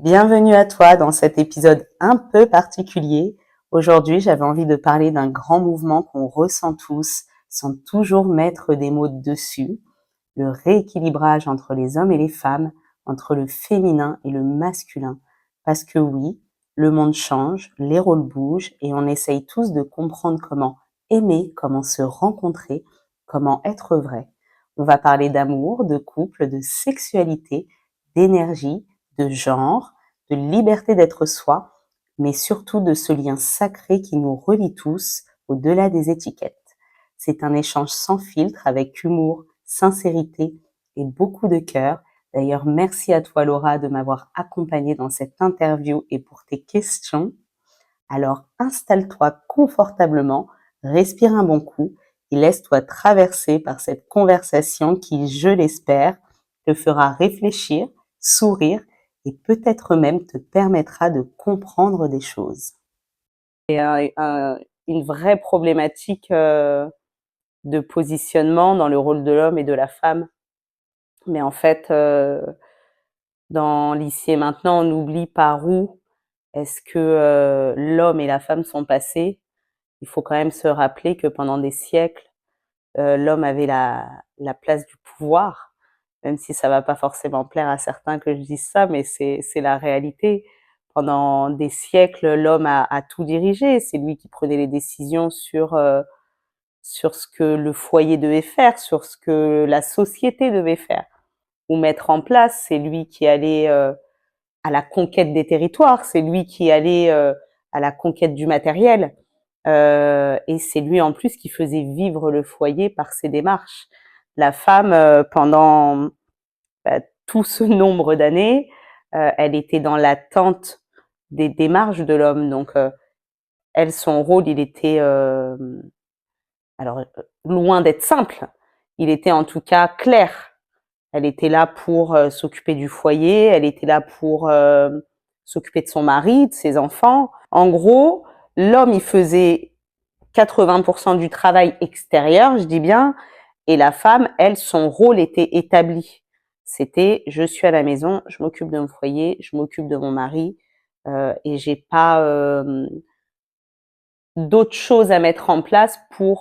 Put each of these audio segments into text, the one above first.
Bienvenue à toi dans cet épisode un peu particulier. Aujourd'hui, j'avais envie de parler d'un grand mouvement qu'on ressent tous sans toujours mettre des mots dessus, le rééquilibrage entre les hommes et les femmes, entre le féminin et le masculin. Parce que oui, le monde change, les rôles bougent et on essaye tous de comprendre comment aimer, comment se rencontrer, comment être vrai. On va parler d'amour, de couple, de sexualité, d'énergie, de genre, de liberté d'être soi, mais surtout de ce lien sacré qui nous relie tous au-delà des étiquettes. C'est un échange sans filtre avec humour, sincérité et beaucoup de cœur. D'ailleurs, merci à toi Laura de m'avoir accompagnée dans cette interview et pour tes questions. Alors installe-toi confortablement, respire un bon coup et laisse-toi traverser par cette conversation qui, je l'espère, te fera réfléchir, sourire et peut-être même te permettra de comprendre des choses. C'est une vraie problématique de positionnement dans le rôle de l'homme et de la femme. Mais en fait, dans l'ici et maintenant, on oublie par où est-ce que l'homme et la femme sont passés. Il faut quand même se rappeler que pendant des siècles, l'homme avait la place du pouvoir, même si ça va pas forcément plaire à certains que je dise ça, mais c'est la réalité. Pendant des siècles, l'homme a tout dirigé. C'est lui qui prenait les décisions sur ce que le foyer devait faire, sur ce que la société devait faire ou mettre en place. C'est lui qui allait à la conquête des territoires, c'est lui qui allait à la conquête du matériel. Et c'est lui en plus qui faisait vivre le foyer par ses démarches. La femme, pendant tout ce nombre d'années, elle était dans l'attente des démarches de l'homme. Donc, elle, son rôle, il était alors loin d'être simple. Il était en tout cas clair. Elle était là pour s'occuper du foyer, elle était là pour s'occuper de son mari, de ses enfants. En gros, l'homme, il faisait 80% du travail extérieur, je dis bien, et la femme, elle, son rôle était établi. C'était, je suis à la maison, je m'occupe de mon foyer, je m'occupe de mon mari, et j'ai pas d'autres choses à mettre en place pour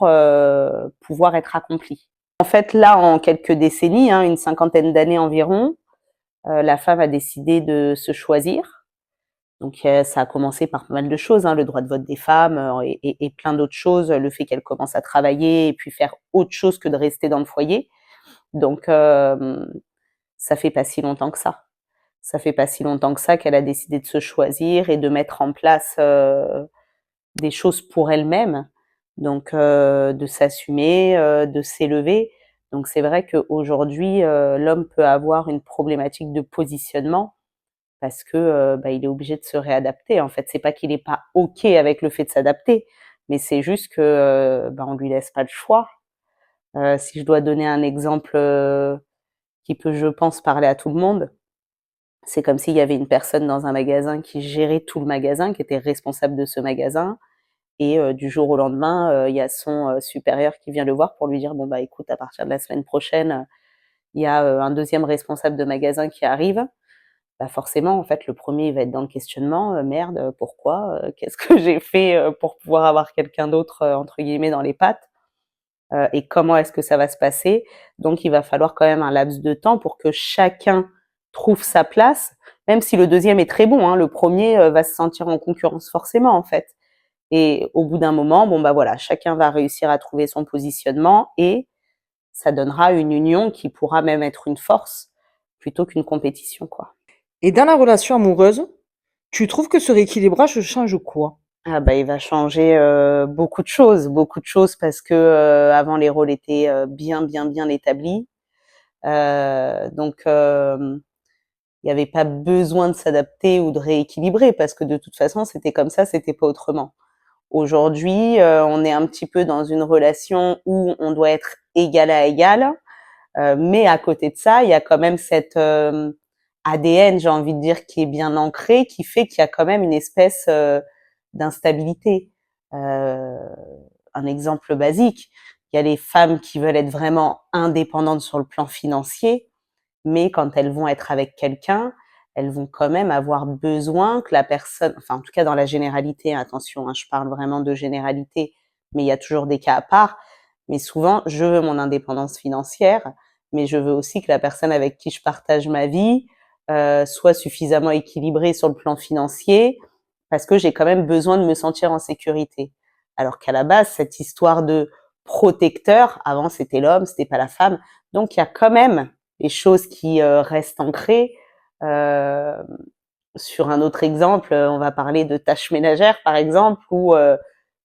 pouvoir être accomplie. En fait, là, en quelques décennies, une cinquantaine d'années environ, la femme a décidé de se choisir. Donc ça a commencé par pas mal de choses, le droit de vote des femmes et plein d'autres choses, le fait qu'elle commence à travailler et puis faire autre chose que de rester dans le foyer. Donc ça fait pas si longtemps que ça. Ça fait pas si longtemps que ça qu'elle a décidé de se choisir et de mettre en place des choses pour elle-même. Donc de s'assumer, de s'élever. Donc c'est vrai qu'aujourd'hui, l'homme peut avoir une problématique de positionnement parce que il est obligé de se réadapter. En fait, c'est pas qu'il est pas ok avec le fait de s'adapter, mais c'est juste que on lui laisse pas le choix. Si je dois donner un exemple qui peut, je pense, parler à tout le monde, c'est comme s'il y avait une personne dans un magasin qui gérait tout le magasin, qui était responsable de ce magasin, et du jour au lendemain, il y a son supérieur qui vient le voir pour lui dire bon écoute, à partir de la semaine prochaine, il y a un deuxième responsable de magasin qui arrive. Forcément, en fait, le premier il va être dans le questionnement, merde, pourquoi, qu'est-ce que j'ai fait pour pouvoir avoir quelqu'un d'autre entre guillemets dans les pattes, et comment est-ce que ça va se passer. Donc il va falloir quand même un laps de temps pour que chacun trouve sa place, même si le deuxième est très bon, le premier va se sentir en concurrence forcément en fait. Et au bout d'un moment, voilà, chacun va réussir à trouver son positionnement et ça donnera une union qui pourra même être une force plutôt qu'une compétition, quoi. Et dans la relation amoureuse, tu trouves que ce rééquilibrage change quoi? Ah il va changer beaucoup de choses parce que avant les rôles étaient bien établis. Donc il n'y avait pas besoin de s'adapter ou de rééquilibrer parce que de toute façon, c'était comme ça, c'était pas autrement. Aujourd'hui, on est un petit peu dans une relation où on doit être égal à égal, mais à côté de ça, il y a quand même cette ADN, j'ai envie de dire, qui est bien ancré, qui fait qu'il y a quand même une espèce d'instabilité. Un exemple basique, il y a les femmes qui veulent être vraiment indépendantes sur le plan financier, mais quand elles vont être avec quelqu'un, elles vont quand même avoir besoin que la personne, enfin en tout cas dans la généralité, attention, hein, je parle vraiment de généralité, mais il y a toujours des cas à part, mais souvent je veux mon indépendance financière, mais je veux aussi que la personne avec qui je partage ma vie soit suffisamment équilibrée sur le plan financier, parce que j'ai quand même besoin de me sentir en sécurité. Alors qu'à la base, cette histoire de protecteur, avant c'était l'homme, c'était pas la femme, donc il y a quand même des choses qui restent ancrées. Euh, sur un autre exemple, on va parler de tâches ménagères, par exemple, où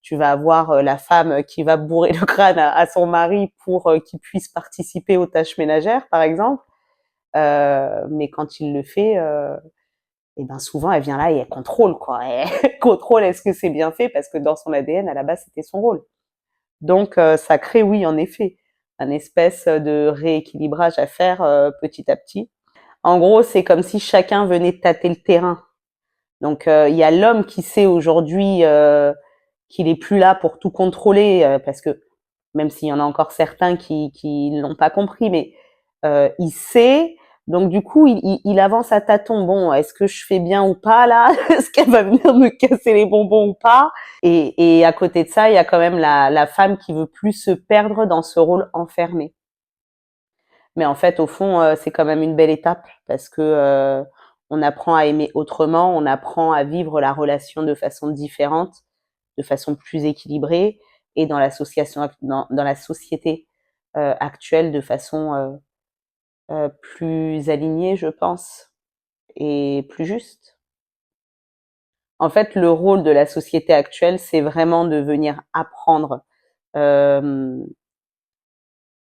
tu vas avoir la femme qui va bourrer le crâne à son mari pour qu'il puisse participer aux tâches ménagères, par exemple. Mais quand il le fait, et ben souvent elle vient là et elle contrôle quoi. Elle contrôle est-ce que c'est bien fait parce que dans son ADN à la base c'était son rôle. Donc ça crée oui en effet un espèce de rééquilibrage à faire petit à petit. En gros, c'est comme si chacun venait tâter le terrain. Donc il y a l'homme qui sait aujourd'hui qu'il est plus là pour tout contrôler parce que même s'il y en a encore certains qui l'ont pas compris, mais il sait. Donc du coup, il avance à tâtons. Bon, est-ce que je fais bien ou pas là? Est-ce qu'elle va venir me casser les bonbons ou pas? Et à côté de ça, il y a quand même la femme qui veut plus se perdre dans ce rôle enfermé. Mais en fait, au fond, c'est quand même une belle étape parce que on apprend à aimer autrement, on apprend à vivre la relation de façon différente, de façon plus équilibrée, et dans l'association, dans la société actuelle de façon plus alignée, je pense, et plus juste. En fait, le rôle de la société actuelle, c'est vraiment de venir apprendre euh,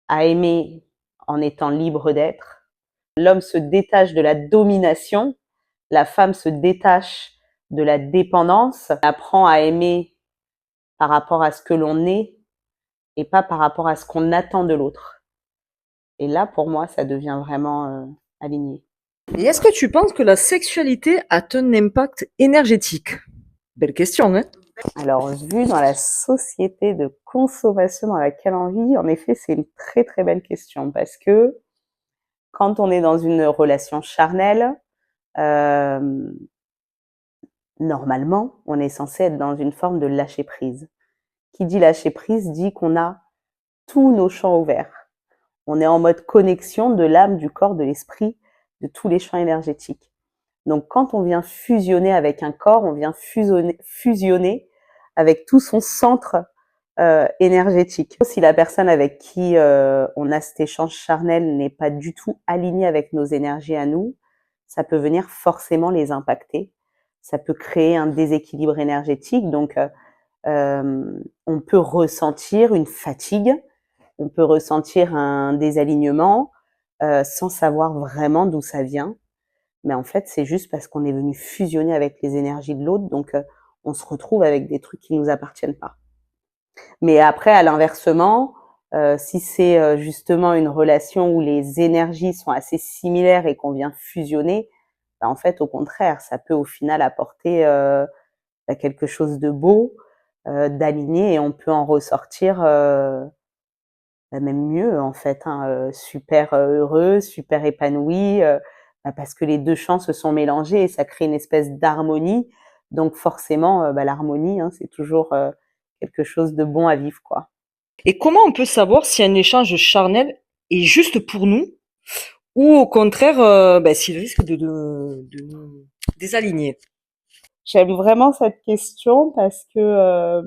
à aimer en étant libre d'être. L'homme se détache de la domination, la femme se détache de la dépendance, apprend à aimer par rapport à ce que l'on est et pas par rapport à ce qu'on attend de l'autre. Et là, pour moi, ça devient vraiment aligné. Et est-ce que tu penses que la sexualité a un impact énergétique? Belle question, hein? Alors, vu dans la société de consommation dans laquelle on vit, en effet, c'est une très très belle question parce que quand on est dans une relation charnelle, euh, normalement, on est censé être dans une forme de lâcher prise. Qui dit lâcher prise dit qu'on a tous nos champs ouverts. On est en mode connexion de l'âme, du corps, de l'esprit, de tous les champs énergétiques. Donc quand on vient fusionner avec un corps, on vient fusionner avec tout son centre énergétique. Si la personne avec qui on a cet échange charnel n'est pas du tout alignée avec nos énergies à nous, ça peut venir forcément les impacter. Ça peut créer un déséquilibre énergétique. Donc on peut ressentir une fatigue, on peut ressentir un désalignement sans savoir vraiment d'où ça vient. Mais en fait, c'est juste parce qu'on est venu fusionner avec les énergies de l'autre, donc on se retrouve avec des trucs qui nous appartiennent pas. Mais après, à l'inversement, si c'est justement une relation où les énergies sont assez similaires et qu'on vient fusionner, bah, en fait, au contraire, ça peut au final apporter quelque chose de beau, d'aligné, et on peut en ressortir même mieux en fait, hein, super heureux, super épanoui, parce que les deux champs se sont mélangés et ça crée une espèce d'harmonie. Donc forcément, l'harmonie, hein, c'est toujours quelque chose de bon à vivre, quoi. Et comment on peut savoir si un échange charnel est juste pour nous ou au contraire, s'il risque de nous désaligner? J'aime vraiment cette question parce que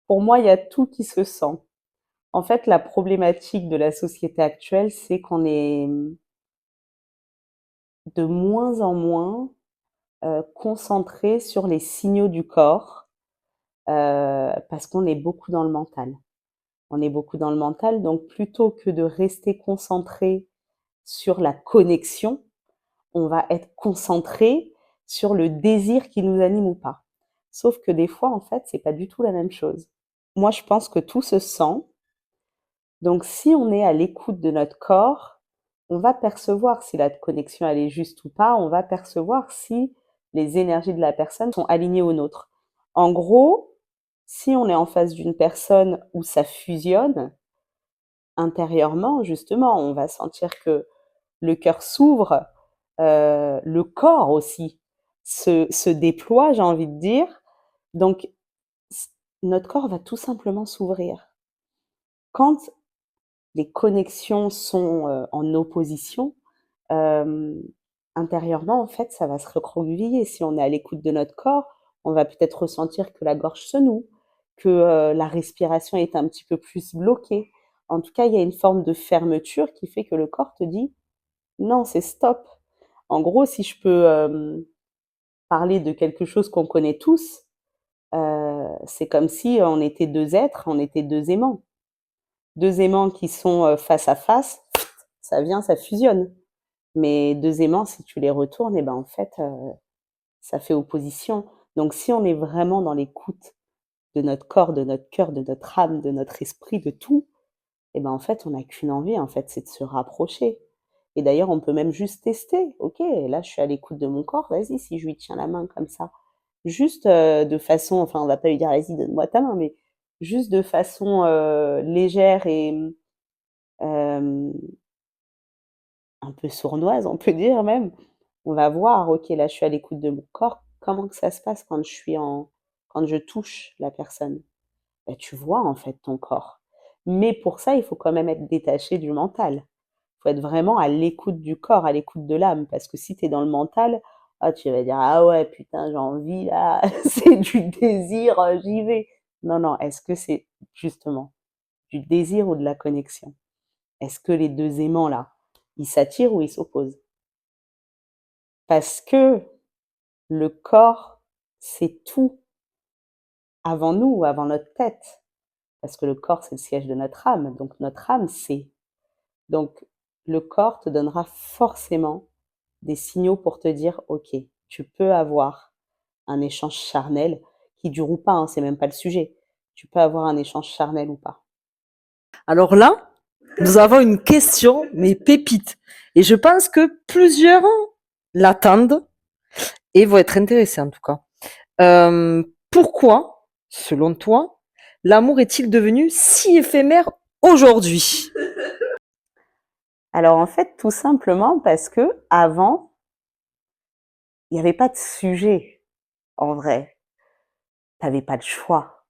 pour moi, il y a tout qui se sent. En fait, la problématique de la société actuelle, c'est qu'on est de moins en moins concentré sur les signaux du corps parce qu'on est beaucoup dans le mental. On est beaucoup dans le mental, donc plutôt que de rester concentré sur la connexion, on va être concentré sur le désir qui nous anime ou pas. Sauf que des fois, en fait, c'est pas du tout la même chose. Moi, je pense que tout se sent. Donc, si on est à l'écoute de notre corps, on va percevoir si la connexion elle est juste ou pas. On va percevoir si les énergies de la personne sont alignées aux nôtres. En gros, si on est en face d'une personne où ça fusionne, intérieurement, justement, on va sentir que le cœur s'ouvre, le corps aussi se déploie, j'ai envie de dire. Donc, notre corps va tout simplement s'ouvrir. Quand les connexions sont en opposition, intérieurement, en fait, ça va se recroqueviller. Si on est à l'écoute de notre corps, on va peut-être ressentir que la gorge se noue, que la respiration est un petit peu plus bloquée. En tout cas, il y a une forme de fermeture qui fait que le corps te dit non, c'est stop. En gros, si je peux parler de quelque chose qu'on connaît tous, c'est comme si on était deux êtres, on était deux aimants. Deux aimants qui sont face à face, ça vient, ça fusionne. Mais deux aimants, si tu les retournes, et ben en fait, ça fait opposition. Donc si on est vraiment dans l'écoute de notre corps, de notre cœur, de notre âme, de notre esprit, de tout, et ben en fait, on n'a qu'une envie, en fait, c'est de se rapprocher. Et d'ailleurs, on peut même juste tester. Ok, là, je suis à l'écoute de mon corps. Vas-y, si je lui tiens la main comme ça, juste de façon, enfin, on va pas lui dire, vas-y, donne-moi ta main, mais juste de façon légère et euh, un peu sournoise, on peut dire même. On va voir, ok, là, je suis à l'écoute de mon corps. Comment que ça se passe quand je touche la personne? Ben, tu vois en fait ton corps. Mais pour ça, il faut quand même être détaché du mental. Il faut être vraiment à l'écoute du corps, à l'écoute de l'âme. Parce que si tu es dans le mental, ah, tu vas dire, ah ouais, putain, j'ai envie là, c'est du désir, j'y vais. Non, non, est-ce que c'est justement du désir ou de la connexion? Est-ce que les deux aimants là, ils s'attirent ou ils s'opposent? Parce que le corps, c'est tout avant nous, avant notre tête. Parce que le corps, c'est le siège de notre âme. Donc notre âme sait. Donc le corps te donnera forcément des signaux pour te dire, ok, tu peux avoir un échange charnel qui dure ou pas, hein, c'est même pas le sujet. Tu peux avoir un échange charnel ou pas. Alors là, nous avons une question, mais pépite. Et je pense que plusieurs l'attendent et vont être intéressés en tout cas. Pourquoi, selon toi, l'amour est-il devenu si éphémère aujourd'hui? Alors en fait, tout simplement parce que avant, il n'y avait pas de sujet en vrai. Tu n'avais pas le choix.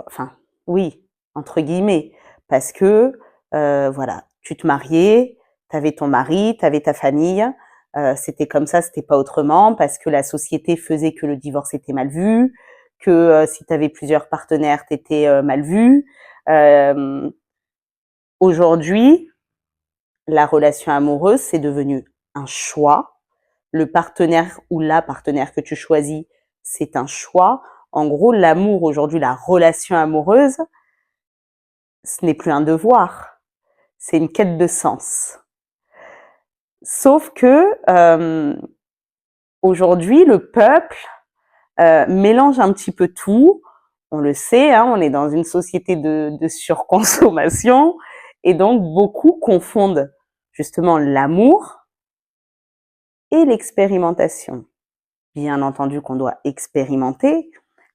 Enfin, oui, entre guillemets, parce que voilà, tu te mariais, tu avais ton mari, tu avais ta famille, c'était comme ça, c'était pas autrement, parce que la société faisait que le divorce était mal vu, que si tu avais plusieurs partenaires, tu étais mal vu. Euh, Aujourd'hui, la relation amoureuse, c'est devenu un choix. Le partenaire ou la partenaire que tu choisis, c'est un choix. En gros, l'amour aujourd'hui, la relation amoureuse, ce n'est plus un devoir, c'est une quête de sens. Sauf que aujourd'hui, le peuple mélange un petit peu tout. On le sait, hein, on est dans une société de surconsommation et donc beaucoup confondent justement l'amour et l'expérimentation. Bien entendu qu'on doit expérimenter,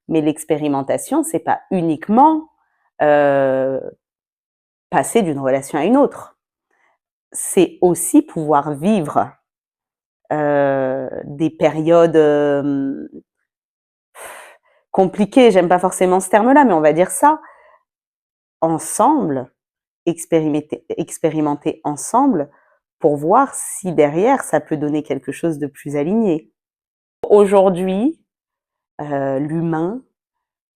mais l'expérimentation, c'est pas uniquement passer d'une relation à une autre. C'est aussi pouvoir vivre des périodes compliquées, j'aime pas forcément ce terme-là, mais on va dire ça, ensemble, expérimenter ensemble pour voir si derrière ça peut donner quelque chose de plus aligné. Aujourd'hui, l'humain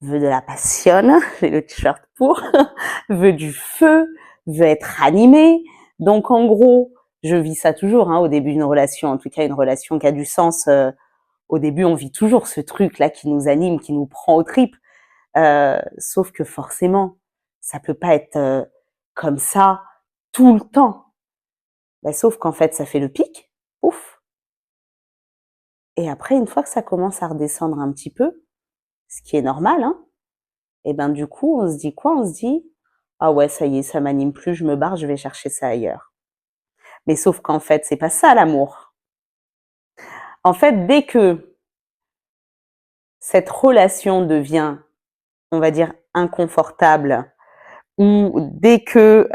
veut de la passion, j'ai le t-shirt pour, veut du feu, veut être animé. Donc en gros, je vis ça toujours hein, au début d'une relation, en tout cas une relation qui a du sens. Au début, on vit toujours ce truc-là qui nous anime, qui nous prend aux tripes. Sauf que forcément, ça peut pas être comme ça tout le temps. Ben, sauf qu'en fait, ça fait le pic, ouf. Et après, une fois que ça commence à redescendre un petit peu, ce qui est normal, hein, et ben du coup, on se dit quoi? On se dit ah ouais, ça y est, ça m'anime plus, je me barre, je vais chercher ça ailleurs. Mais sauf qu'en fait, c'est pas ça l'amour. En fait, dès que cette relation devient, on va dire, inconfortable, ou dès que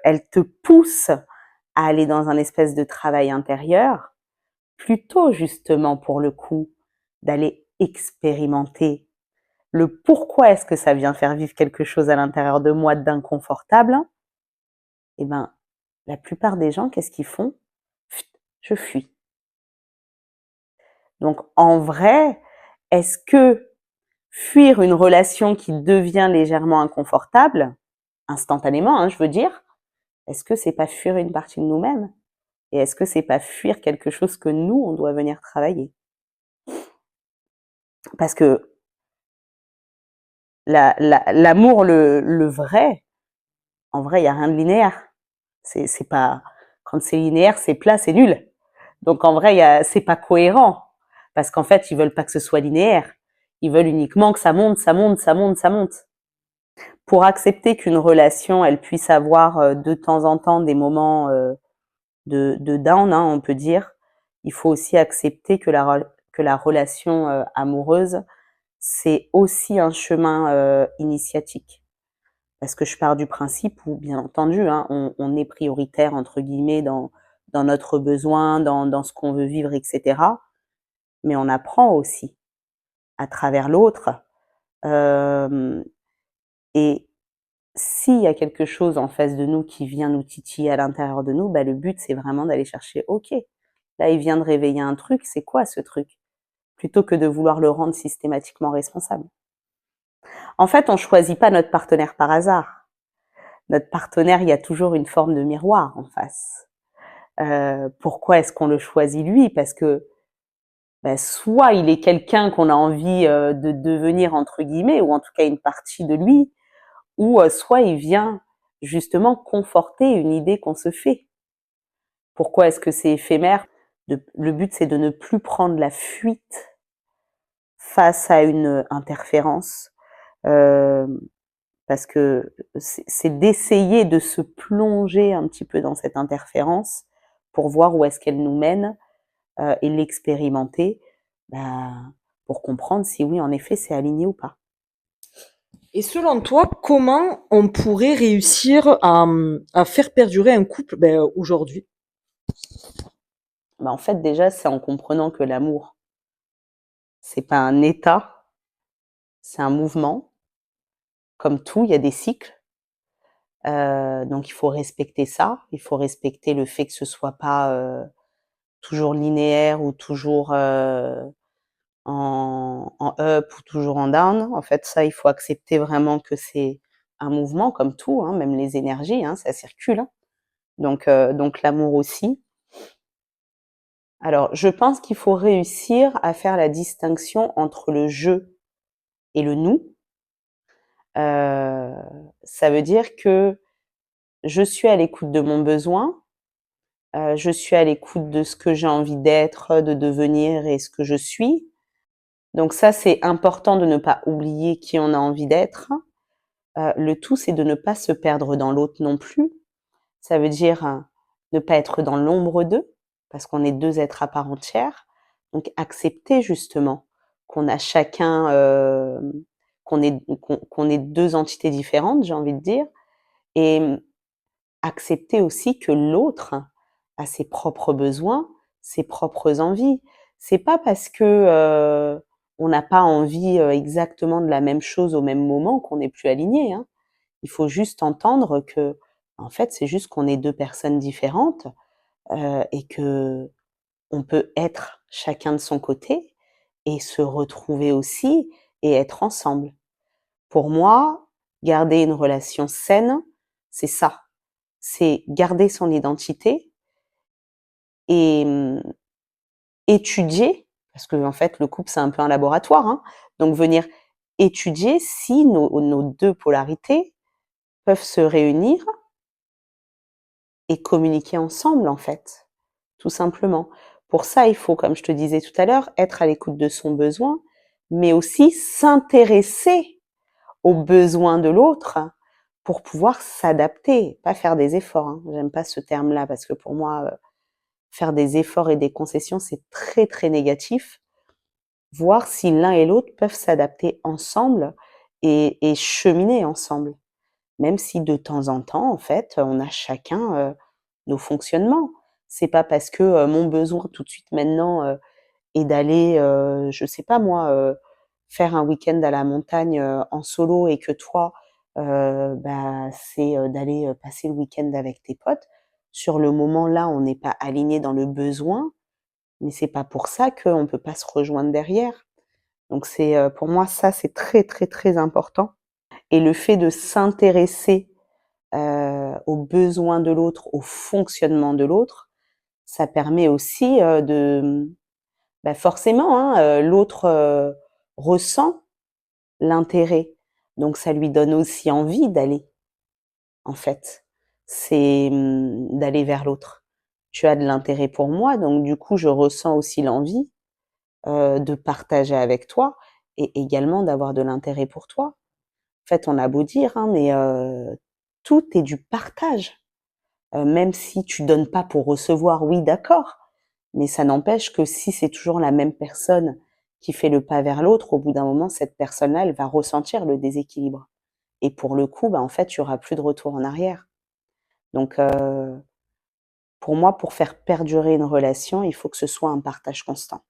elle te pousse à aller dans un espèce de travail intérieur, plutôt justement pour le coup d'aller expérimenter le pourquoi est-ce que ça vient faire vivre quelque chose à l'intérieur de moi d'inconfortable, eh ben, la plupart des gens, qu'est-ce qu'ils font? Je fuis. Donc, en vrai, est-ce que fuir une relation qui devient légèrement inconfortable, instantanément, hein, je veux dire, est-ce que c'est pas fuir une partie de nous-mêmes? Et est-ce que c'est pas fuir quelque chose que nous, on doit venir travailler? Parce que l'amour, le vrai, en vrai, il n'y a rien de linéaire. C'est pas, quand c'est linéaire, c'est plat, c'est nul. Donc en vrai, c'est pas cohérent. Parce qu'en fait, ils veulent pas que ce soit linéaire. Ils veulent uniquement que ça monte, ça monte, ça monte, ça monte. Pour accepter qu'une relation, elle puisse avoir de temps en temps des moments de down, hein, on peut dire, il faut aussi accepter que la relation amoureuse, c'est aussi un chemin initiatique. Parce que je pars du principe où, bien entendu, hein, on est prioritaire, entre guillemets, dans notre besoin, dans ce qu'on veut vivre, etc. Mais on apprend aussi à travers l'autre. Et s'il y a quelque chose en face de nous qui vient nous titiller à l'intérieur de nous, bah, le but, c'est vraiment d'aller chercher, ok, là, il vient de réveiller un truc, c'est quoi ce truc? Plutôt que de vouloir le rendre systématiquement responsable. En fait, on choisit pas notre partenaire par hasard. Notre partenaire, il y a toujours une forme de miroir en face. Pourquoi est-ce qu'on le choisit lui? Parce que bah, soit il est quelqu'un qu'on a envie de devenir entre guillemets, ou en tout cas une partie de lui, ou soit il vient justement conforter une idée qu'on se fait. Pourquoi est-ce que c'est éphémère? Le but, c'est de ne plus prendre la fuite face à une interférence, euh, parce que c'est d'essayer de se plonger un petit peu dans cette interférence pour voir où est-ce qu'elle nous mène et l'expérimenter bah, pour comprendre si oui, en effet, c'est aligné ou pas. Et selon toi, comment on pourrait réussir à faire perdurer un couple aujourd'hui? Bah, en fait, déjà, c'est en comprenant que l'amour, c'est pas un état, c'est un mouvement. Comme tout, il y a des cycles. Donc, il faut respecter ça. Il faut respecter le fait que ce soit pas toujours linéaire ou toujours en up ou toujours en down. En fait, ça, il faut accepter vraiment que c'est un mouvement comme tout, hein, même les énergies, hein, ça circule. Hein. Donc l'amour aussi. Alors, je pense qu'il faut réussir à faire la distinction entre le je et le nous. Ça veut dire que je suis à l'écoute de mon besoin, je suis à l'écoute de ce que j'ai envie d'être, de devenir et ce que je suis. Donc ça, c'est important de ne pas oublier qui on a envie d'être. Le tout, c'est de ne pas se perdre dans l'autre non plus. Ça veut dire ne pas être dans l'ombre d'eux, parce qu'on est deux êtres à part entière. Donc accepter justement qu'on a chacun, qu'on est deux entités différentes, j'ai envie de dire, et accepter aussi que l'autre a ses propres besoins, ses propres envies. C'est pas parce que on n'a pas envie exactement de la même chose au même moment qu'on n'est plus aligné. Hein. Il faut juste entendre que, en fait, c'est juste qu'on est deux personnes différentes et que on peut être chacun de son côté et se retrouver aussi et être ensemble. Pour moi, garder une relation saine, c'est ça. C'est garder son identité et étudier, parce que en fait, le couple, c'est un peu un laboratoire, hein, donc venir étudier si nos deux polarités peuvent se réunir et communiquer ensemble, en fait, tout simplement. Pour ça, il faut, comme je te disais tout à l'heure, être à l'écoute de son besoin, mais aussi s'intéresser aux besoins de l'autre pour pouvoir s'adapter, pas faire des efforts. Hein. J'aime pas ce terme-là parce que pour moi, faire des efforts et des concessions, c'est très très négatif. Voir si l'un et l'autre peuvent s'adapter ensemble et cheminer ensemble. Même si de temps en temps, en fait, on a chacun nos fonctionnements. C'est pas parce que mon besoin tout de suite maintenant est d'aller, je sais pas moi, faire un week-end à la montagne en solo et que toi, bah, c'est d'aller passer le week-end avec tes potes. Sur le moment là, on n'est pas aligné dans le besoin, mais c'est pas pour ça qu'on peut pas se rejoindre derrière. Donc c'est pour moi ça c'est très très très important. Et le fait de s'intéresser aux besoins de l'autre, au fonctionnement de l'autre, ça permet aussi bah forcément, hein, l'autre ressent l'intérêt, donc ça lui donne aussi envie d'aller, en fait. C'est d'aller vers l'autre. Tu as de l'intérêt pour moi, donc du coup, je ressens aussi l'envie de partager avec toi et également d'avoir de l'intérêt pour toi. En fait, on a beau dire, hein, mais tout est du partage. Même si tu donnes pas pour recevoir, oui, d'accord, mais ça n'empêche que si c'est toujours la même personne qui fait le pas vers l'autre, au bout d'un moment, cette personne-là, elle va ressentir le déséquilibre. Et pour le coup, bah, en fait, il y aura plus de retour en arrière. Donc, pour moi, pour faire perdurer une relation, il faut que ce soit un partage constant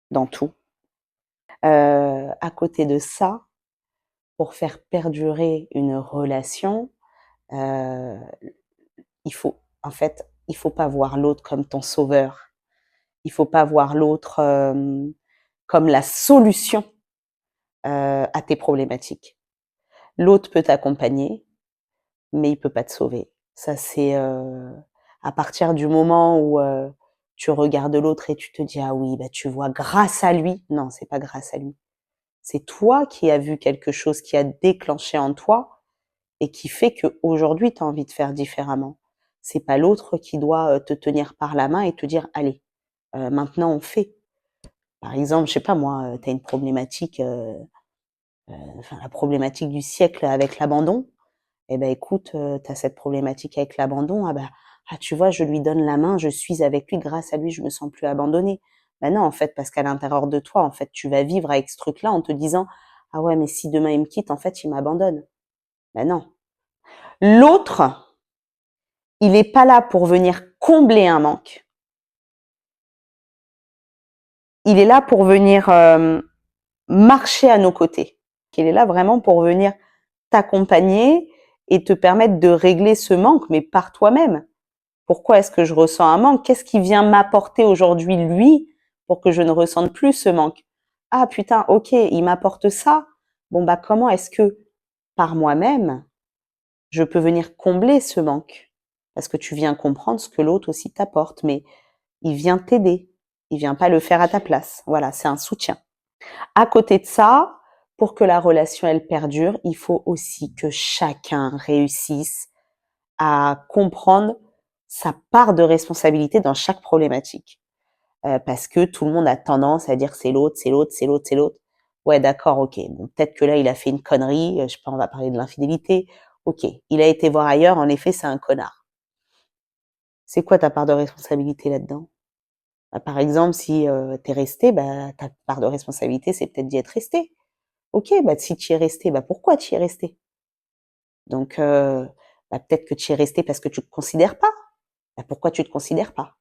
dans tout. À côté de ça, pour faire perdurer une relation, heu, il faut en fait, il faut pas voir l'autre comme ton sauveur. Il faut pas voir l'autre, comme la solution, à tes problématiques. L'autre peut t'accompagner, mais il peut pas te sauver. Ça, c'est, à partir du moment où, tu regardes l'autre et tu te dis: «Ah oui, bah, tu vois, grâce à lui». Non, c'est pas grâce à lui. C'est toi qui as vu quelque chose qui a déclenché en toi et qui fait qu'aujourd'hui, tu as envie de faire différemment. C'est pas l'autre qui doit, te tenir par la main et te dire: «Allez, maintenant on fait». Par exemple, je sais pas moi, tu as une problématique, enfin la problématique du siècle avec l'abandon. Eh ben écoute, tu as cette problématique avec l'abandon, ah bah, ah tu vois, je lui donne la main, je suis avec lui, grâce à lui, je me sens plus abandonnée. Ben non, en fait, parce qu'à l'intérieur de toi, en fait, tu vas vivre avec ce truc-là en te disant: «Ah ouais, mais si demain il me quitte, en fait, il m'abandonne». Ben non. L'autre, il est pas là pour venir combler un manque. Il est là pour venir, marcher à nos côtés. Il est là vraiment pour venir t'accompagner et te permettre de régler ce manque, mais par toi-même. Pourquoi est-ce que je ressens un manque? Qu'est-ce qui vient m'apporter aujourd'hui, lui, pour que je ne ressente plus ce manque? Ah putain, ok, il m'apporte ça. Bon bah comment est-ce que par moi-même, je peux venir combler ce manque? Parce que tu viens comprendre ce que l'autre aussi t'apporte, mais il vient t'aider. Il vient pas le faire à ta place. Voilà, c'est un soutien. À côté de ça, pour que la relation elle perdure, il faut aussi que chacun réussisse à comprendre sa part de responsabilité dans chaque problématique. Parce que tout le monde a tendance à dire que c'est l'autre, c'est l'autre, c'est l'autre, c'est l'autre. Ouais, d'accord, ok. Bon, peut-être que là, il a fait une connerie. Je sais pas, on va parler de l'infidélité. Ok, il a été voir ailleurs. En effet, c'est un connard. C'est quoi ta part de responsabilité là-dedans? Bah, par exemple, si t'es resté, bah, ta part de responsabilité, c'est peut-être d'y être resté. Ok, bah si tu y es resté, bah pourquoi tu y es resté? Donc, bah, peut-être que tu y es resté parce que tu te considères pas. Bah, pourquoi tu te considères pas?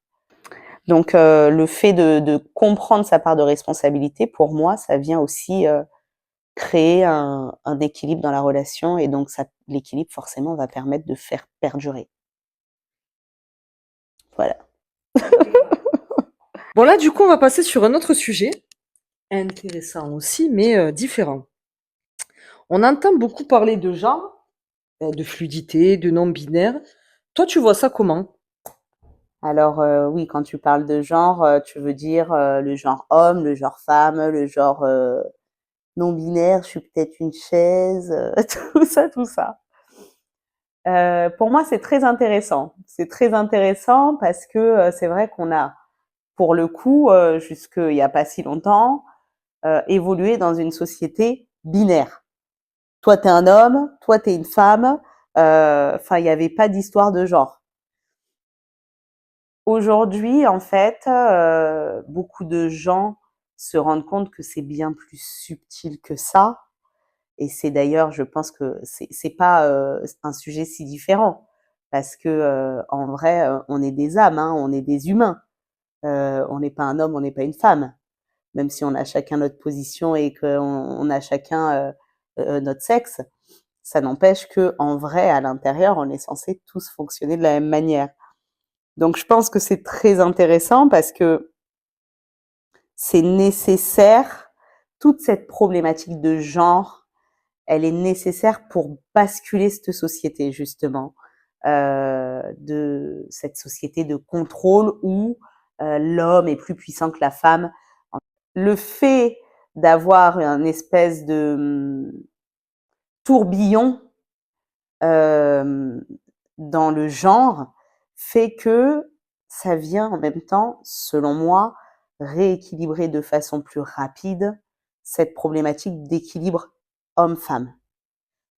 Donc, le fait de comprendre sa part de responsabilité, pour moi, ça vient aussi créer un équilibre dans la relation et donc ça, l'équilibre forcément va permettre de faire perdurer. Voilà. Bon là, du coup, on va passer sur un autre sujet, intéressant aussi, mais différent. On entend beaucoup parler de genre, de fluidité, de non-binaire. Toi, tu vois ça comment? Alors, oui, quand tu parles de genre, tu veux dire le genre homme, le genre femme, le genre non binaire, je suis peut-être une chaise, tout ça, tout ça. Pour moi, c'est très intéressant. C'est très intéressant parce que c'est vrai qu'on a, pour le coup, jusqu'il n'y a pas si longtemps, évolué dans une société binaire. Toi, t'es un homme, toi, t'es une femme. Enfin, il n'y avait pas d'histoire de genre. Aujourd'hui, en fait, beaucoup de gens se rendent compte que c'est bien plus subtil que ça. Et c'est d'ailleurs, je pense que c'est pas un sujet si différent. parce que en vrai, on est des âmes, hein, on est des humains. On n'est pas un homme, on n'est pas une femme. Même si on a chacun notre position et qu'on a chacun notre sexe, ça n'empêche que en vrai, à l'intérieur, on est censé tous fonctionner de la même manière. Donc je pense que c'est très intéressant parce que c'est nécessaire, toute cette problématique de genre, elle est nécessaire pour basculer cette société justement, de cette société de contrôle où l'homme est plus puissant que la femme. Le fait d'avoir un espèce de tourbillon dans le genre fait que ça vient en même temps, selon moi, rééquilibrer de façon plus rapide cette problématique d'équilibre homme-femme.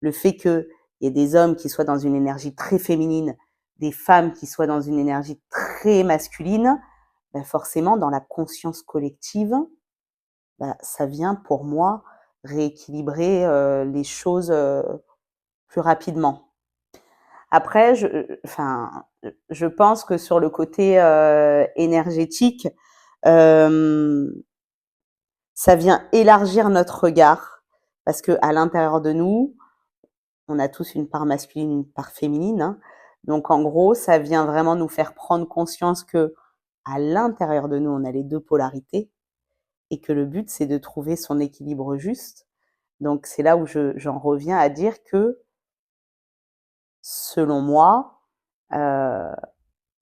Le fait qu'il y ait des hommes qui soient dans une énergie très féminine, des femmes qui soient dans une énergie très masculine, ben forcément, dans la conscience collective, ben, ça vient pour moi rééquilibrer les choses plus rapidement. Après, je pense que sur le côté énergétique, ça vient élargir notre regard parce que à l'intérieur de nous, on a tous une part masculine, une part féminine. Hein. Donc en gros, ça vient vraiment nous faire prendre conscience que à l'intérieur de nous, on a les deux polarités et que le but c'est de trouver son équilibre juste. Donc c'est là où j'en reviens à dire que selon moi,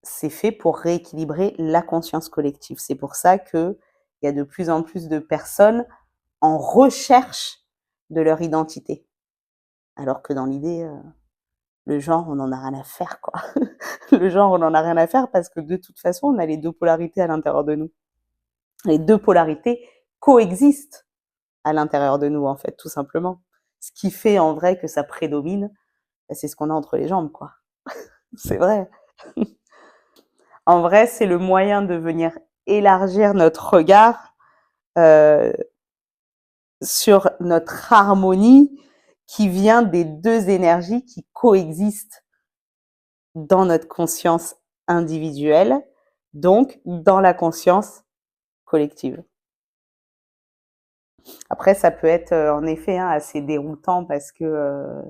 c'est fait pour rééquilibrer la conscience collective. C'est pour ça qu'il y a de plus en plus de personnes en recherche de leur identité. Alors que dans l'idée, le genre, on n'en a rien à faire, quoi. Le genre, on n'en a rien à faire parce que de toute façon, on a les deux polarités à l'intérieur de nous. Les deux polarités coexistent à l'intérieur de nous, en fait, tout simplement. Ce qui fait en vrai que ça prédomine, c'est ce qu'on a entre les jambes, quoi. C'est vrai. En vrai, c'est le moyen de venir élargir notre regard euh, sur notre harmonie qui vient des deux énergies qui coexistent dans notre conscience individuelle, donc dans la conscience collective. Après, ça peut être en effet hein, assez déroutant parce que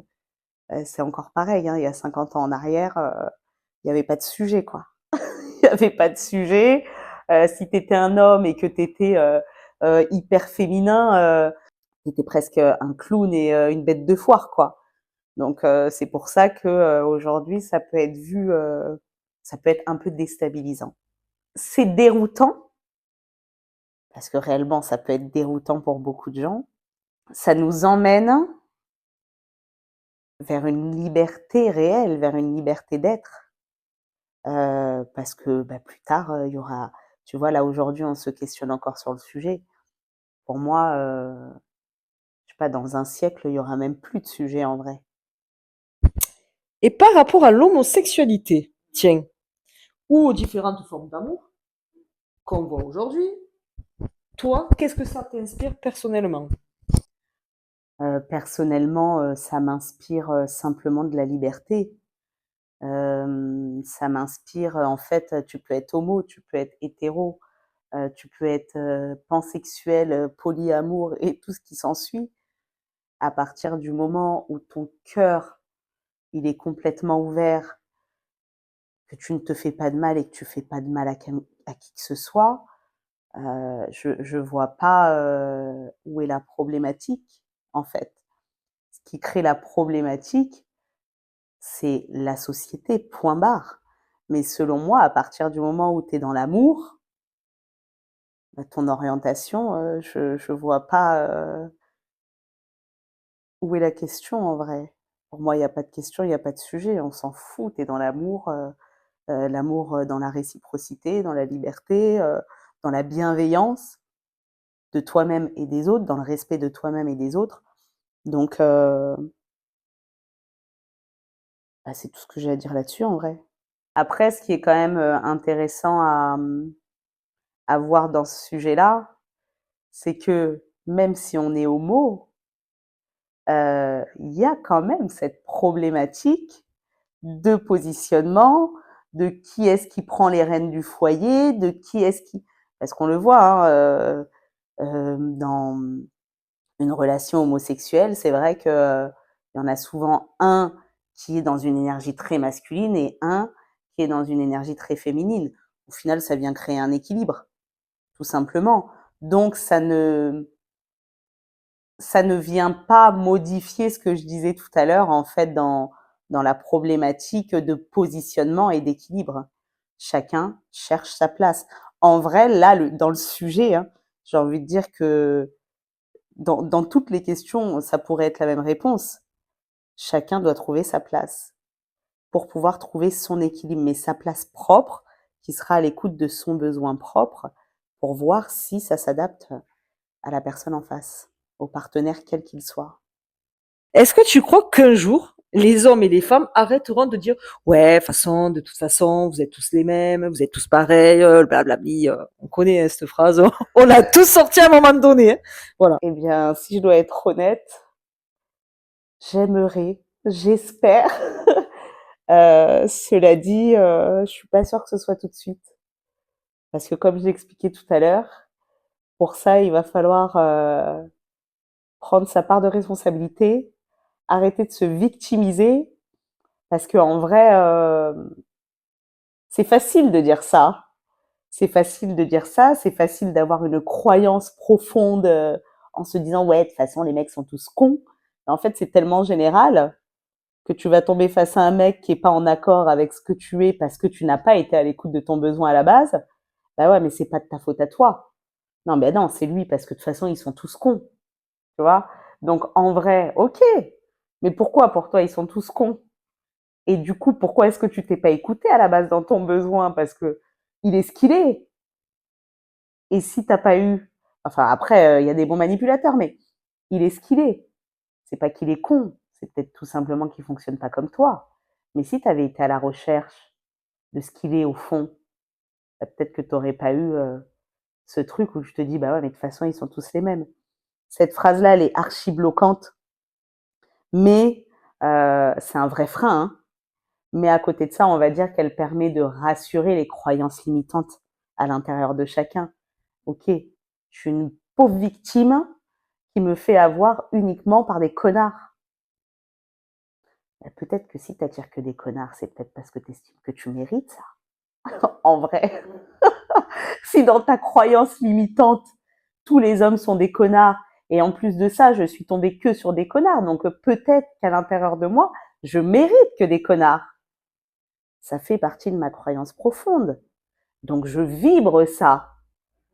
c'est encore pareil, hein, il y a 50 ans en arrière, il n'y avait pas de sujet, quoi. Il n'y avait pas de sujet. Si tu étais un homme et que tu étais hyper féminin, tu étais presque un clown et une bête de foire, quoi. Donc c'est pour ça que aujourd'hui, ça peut être vu, ça peut être un peu déstabilisant. C'est déroutant, parce que réellement, ça peut être déroutant pour beaucoup de gens. Ça nous emmène vers une liberté réelle, vers une liberté d'être. Parce que bah, plus tard, il y aura, tu vois, là aujourd'hui, on se questionne encore sur le sujet. Pour moi, je sais pas, dans un siècle, il y aura même plus de sujet en vrai. Et par rapport à l'homosexualité, tiens, ou aux différentes formes d'amour qu'on voit aujourd'hui, toi, qu'est-ce que ça t'inspire personnellement? Personnellement, ça m'inspire simplement de la liberté. Ça m'inspire, en fait, tu peux être homo, tu peux être hétéro, tu peux être pansexuel, polyamour et tout ce qui s'ensuit. À partir du moment où ton cœur, il est complètement ouvert, que tu ne te fais pas de mal et que tu fais pas de mal à qui que ce soit, je vois pas où est la problématique, en fait. Ce qui crée la problématique, c'est la société, point barre. Mais selon moi, à partir du moment où tu es dans l'amour, bah, ton orientation, je vois pas où est la question en vrai. Pour moi, il n'y a pas de question, il n'y a pas de sujet, on s'en fout, tu es dans l'amour, l'amour dans la réciprocité, dans la liberté, dans la bienveillance de toi-même et des autres, dans le respect de toi-même et des autres. Donc, bah, c'est tout ce que j'ai à dire là-dessus en vrai. Après, ce qui est quand même intéressant à voir dans ce sujet-là, c'est que même si on est homo, il y a quand même cette problématique de positionnement, de qui est-ce qui prend les rênes du foyer, de qui est-ce qui... Parce qu'on le voit, hein, dans une relation homosexuelle, c'est vrai que il y en a souvent un qui est dans une énergie très masculine et un qui est dans une énergie très féminine. Au final, ça vient créer un équilibre, tout simplement. Donc, ça ne vient pas modifier ce que je disais tout à l'heure, en fait, dans la problématique de positionnement et d'équilibre. Chacun cherche sa place. En vrai, là, dans le sujet, hein, j'ai envie de dire que dans toutes les questions, ça pourrait être la même réponse. Chacun doit trouver sa place pour pouvoir trouver son équilibre, mais sa place propre, qui sera à l'écoute de son besoin propre, pour voir si ça s'adapte à la personne en face, au partenaire quel qu'il soit. Est-ce que tu crois qu'un jour, les hommes et les femmes arrêteront de dire ouais, de toute façon, vous êtes tous les mêmes, vous êtes tous pareils, blablabli. On connaît hein, cette phrase, on l'a tous sorti à un moment donné. Hein. Voilà. Eh bien, si je dois être honnête, j'aimerais, j'espère. Cela dit, je suis pas sûre que ce soit tout de suite. Parce que comme je l'expliquais tout à l'heure, pour ça, il va falloir prendre sa part de responsabilité, arrêter de se victimiser, parce que en vrai, c'est facile de dire ça. C'est facile de dire ça, c'est facile d'avoir une croyance profonde en se disant ouais, de toute façon, les mecs sont tous cons. Mais en fait, c'est tellement général que tu vas tomber face à un mec qui est pas en accord avec ce que tu es parce que tu n'as pas été à l'écoute de ton besoin à la base. Bah ouais, mais c'est pas de ta faute à toi. Non, ben non, c'est lui parce que de toute façon, ils sont tous cons. Tu vois? Donc en vrai, ok. Mais pourquoi pour toi ils sont tous cons? Et du coup, pourquoi est-ce que tu t'es pas écouté à la base dans ton besoin? Parce que il est ce qu'il est. Et si t'as pas eu, enfin après, il y a des bons manipulateurs, mais il est ce qu'il est. C'est pas qu'il est con, c'est peut-être tout simplement qu'il fonctionne pas comme toi. Mais si tu avais été à la recherche de ce qu'il est au fond, bah, peut-être que tu n'aurais pas eu ce truc où je te dis bah ouais, mais de toute façon ils sont tous les mêmes. Cette phrase-là, elle est archi bloquante, mais c'est un vrai frein. Hein. Mais à côté de ça, on va dire qu'elle permet de rassurer les croyances limitantes à l'intérieur de chacun. Ok, je suis une pauvre victime qui me fait avoir uniquement par des connards. Bah, peut-être que si tu attires que des connards, c'est peut-être parce que tu estimes que tu mérites ça. En vrai. Si dans ta croyance limitante, tous les hommes sont des connards, et en plus de ça, je suis tombée que sur des connards, donc peut-être qu'à l'intérieur de moi, je mérite que des connards. Ça fait partie de ma croyance profonde. Donc je vibre ça.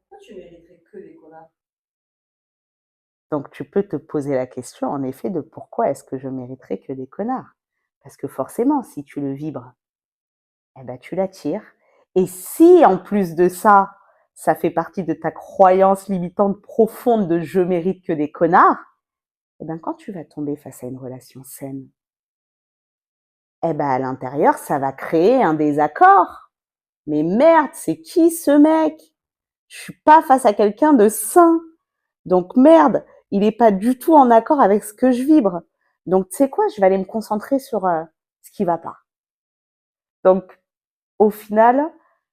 Pourquoi tu mériterais que des connards? Donc tu peux te poser la question, en effet, de pourquoi est-ce que je mériterais que des connards? Parce que forcément, si tu le vibres, eh ben, tu l'attires. Et si, en plus de ça, ça fait partie de ta croyance limitante profonde de je mérite que des connards, eh ben, quand tu vas tomber face à une relation saine, eh ben, à l'intérieur, ça va créer un désaccord. Mais merde, c'est qui ce mec? Je suis pas face à quelqu'un de sain. Donc merde, il est pas du tout en accord avec ce que je vibre. Donc tu sais quoi, je vais aller me concentrer sur ce qui va pas. Donc au final,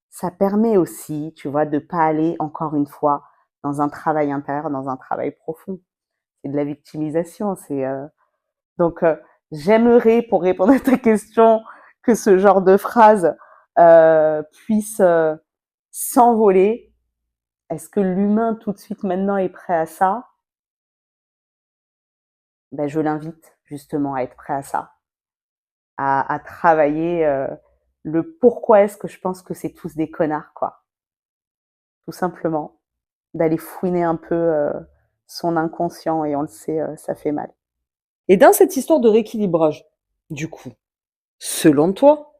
ça permet aussi, tu vois, de pas aller encore une fois dans un travail intérieur, dans un travail profond. C'est de la victimisation. Donc j'aimerais, pour répondre à ta question, que ce genre de phrase puisse s'envoler. Est-ce que l'humain tout de suite maintenant est prêt à ça? Ben, je l'invite justement à être prêt à ça, à travailler le pourquoi est-ce que je pense que c'est tous des connards, quoi. Tout simplement, d'aller fouiner un peu son inconscient et on le sait, ça fait mal. Et dans cette histoire de rééquilibrage, du coup, selon toi,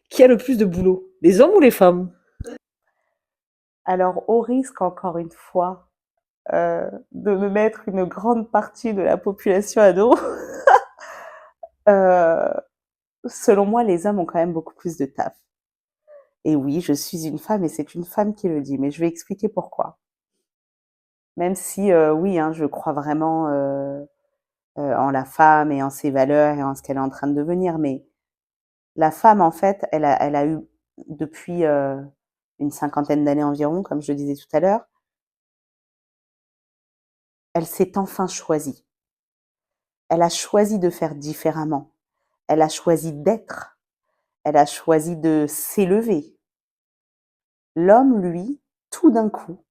qui a le plus de boulot? Les hommes ou les femmes? Alors, au risque encore une fois de me mettre une grande partie de la population à dos, euh, selon moi, les hommes ont quand même beaucoup plus de taf. Et oui, je suis une femme et c'est une femme qui le dit, mais je vais expliquer pourquoi. Même si, oui, hein, je crois vraiment en la femme et en ses valeurs et en ce qu'elle est en train de devenir, mais La femme, en fait, elle a eu depuis une cinquantaine d'années environ, comme je le disais tout à l'heure, elle s'est enfin choisie. Elle a choisi de faire différemment. Elle a choisi d'être. Elle a choisi de s'élever. L'homme, lui, tout d'un coup,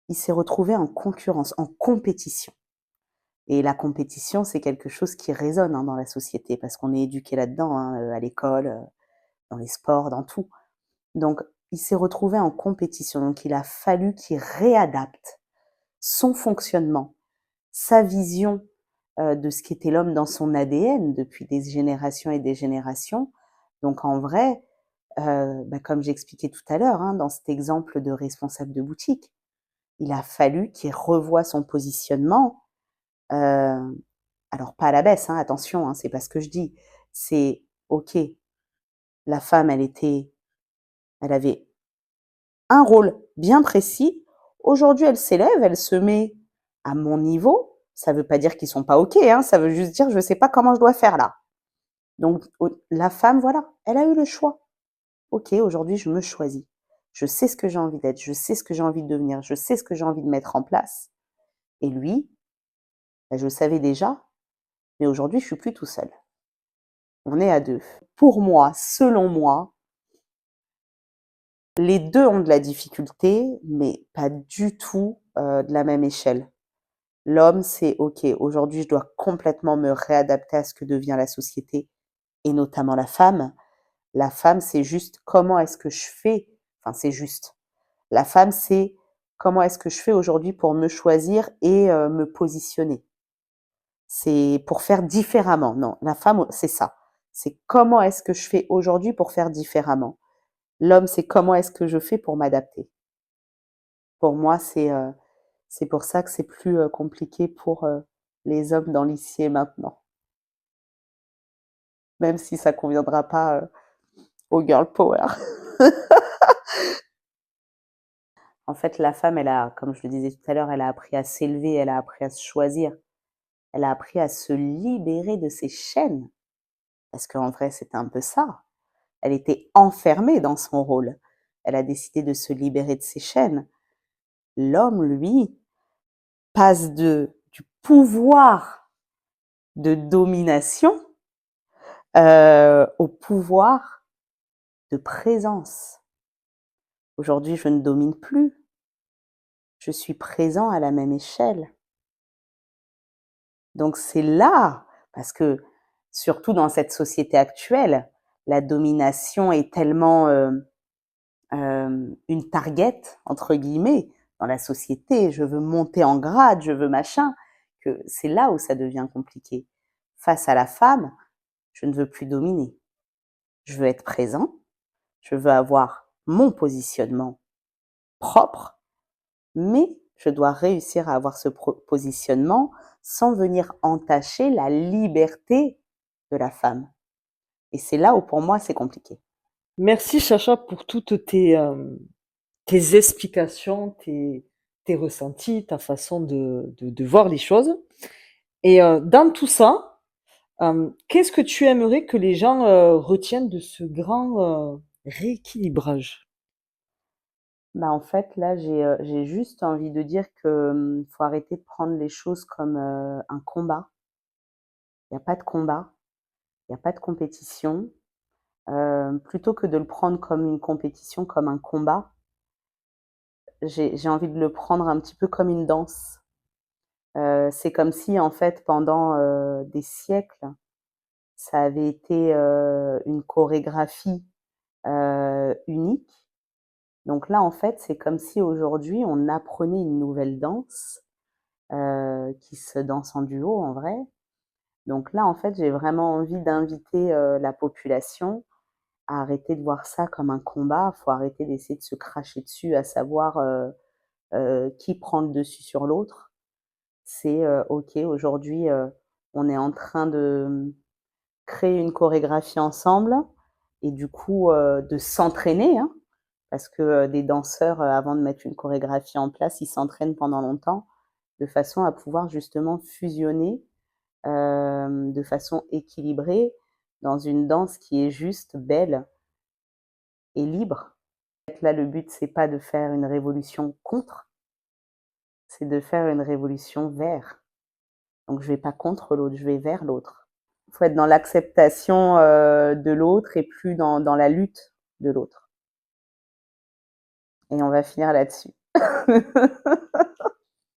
il s'est retrouvé en concurrence, en compétition. Et la compétition, c'est quelque chose qui résonne dans la société parce qu'on est éduqué là-dedans, à l'école, dans les sports, dans tout. Donc, il s'est retrouvé en compétition. Donc, il a fallu qu'il réadapte son fonctionnement, sa vision de ce qu'était l'homme dans son ADN depuis des générations et des générations. Donc, en vrai, comme j'expliquais tout à l'heure, dans cet exemple de responsable de boutique, il a fallu qu'il revoie son positionnement. Alors, pas à la baisse, attention, c'est pas ce que je dis. C'est OK, la femme, elle avait un rôle bien précis. Aujourd'hui, elle s'élève, elle se met à mon niveau. Ça veut pas dire qu'ils sont pas OK, ça veut juste dire je sais pas comment je dois faire là. Donc, la femme, voilà, elle a eu le choix. OK, aujourd'hui, je me choisis. Je sais ce que j'ai envie d'être, je sais ce que j'ai envie de devenir, je sais ce que j'ai envie de mettre en place. Et lui, je le savais déjà, mais aujourd'hui, je suis plus tout seul. On est à deux. Pour moi, selon moi, les deux ont de la difficulté, mais pas du tout de la même échelle. L'homme, c'est OK, aujourd'hui, je dois complètement me réadapter à ce que devient la société et notamment la femme. La femme, c'est juste comment est-ce que je fais, enfin, c'est juste. La femme, c'est comment est-ce que je fais aujourd'hui pour me choisir et me positionner. C'est pour faire différemment. Non, la femme, c'est ça. C'est comment est-ce que je fais aujourd'hui pour faire différemment. L'homme, c'est comment est-ce que je fais pour m'adapter. Pour moi, c'est pour ça que c'est plus compliqué pour les hommes dans l'ici et maintenant. Même si ça conviendra pas au girl power. En fait, la femme, elle a, comme je le disais tout à l'heure, elle a appris à s'élever, elle a appris à se choisir, elle a appris à se libérer de ses chaînes. Parce qu'en vrai, c'était un peu ça. Elle était enfermée dans son rôle. Elle a décidé de se libérer de ses chaînes. L'homme, lui, passe du pouvoir de domination au pouvoir de présence. Aujourd'hui, je ne domine plus. Je suis présent à la même échelle. Donc c'est là, parce que surtout dans cette société actuelle, la domination est tellement une target, entre guillemets, dans la société. Je veux monter en grade, je veux machin, que c'est là où ça devient compliqué. Face à la femme, je ne veux plus dominer. Je veux être présent, je veux avoir mon positionnement propre, mais je dois réussir à avoir ce positionnement sans venir entacher la liberté de la femme. Et c'est là où pour moi c'est compliqué. Merci Chacha pour toutes tes explications, tes ressentis, ta façon de voir les choses. Et dans tout ça, qu'est-ce que tu aimerais que les gens retiennent de ce grand rééquilibrage? Bah en fait là j'ai juste envie de dire que faut arrêter de prendre les choses comme un combat. Il n'y a pas de combat, il n'y a pas de compétition. Plutôt que de le prendre comme une compétition, comme un combat, j'ai envie de le prendre un petit peu comme une danse. C'est comme si en fait pendant des siècles, ça avait été une chorégraphie unique. Donc là en fait c'est comme si aujourd'hui on apprenait une nouvelle danse qui se danse en duo en vrai. Donc là en fait j'ai vraiment envie d'inviter la population à arrêter de voir ça comme un combat. Faut arrêter d'essayer de se cracher dessus, à savoir qui prend le dessus sur l'autre. C'est OK, aujourd'hui, on est en train de créer une chorégraphie ensemble et du coup, de s'entraîner, parce que des danseurs, avant de mettre une chorégraphie en place, ils s'entraînent pendant longtemps, de façon à pouvoir justement fusionner de façon équilibrée dans une danse qui est juste belle et libre. Là, le but, c'est pas de faire une révolution contre, c'est de faire une révolution vers. Donc je vais pas contre l'autre, je vais vers l'autre. Il faut être dans l'acceptation de l'autre et plus dans la lutte de l'autre. Et on va finir là-dessus.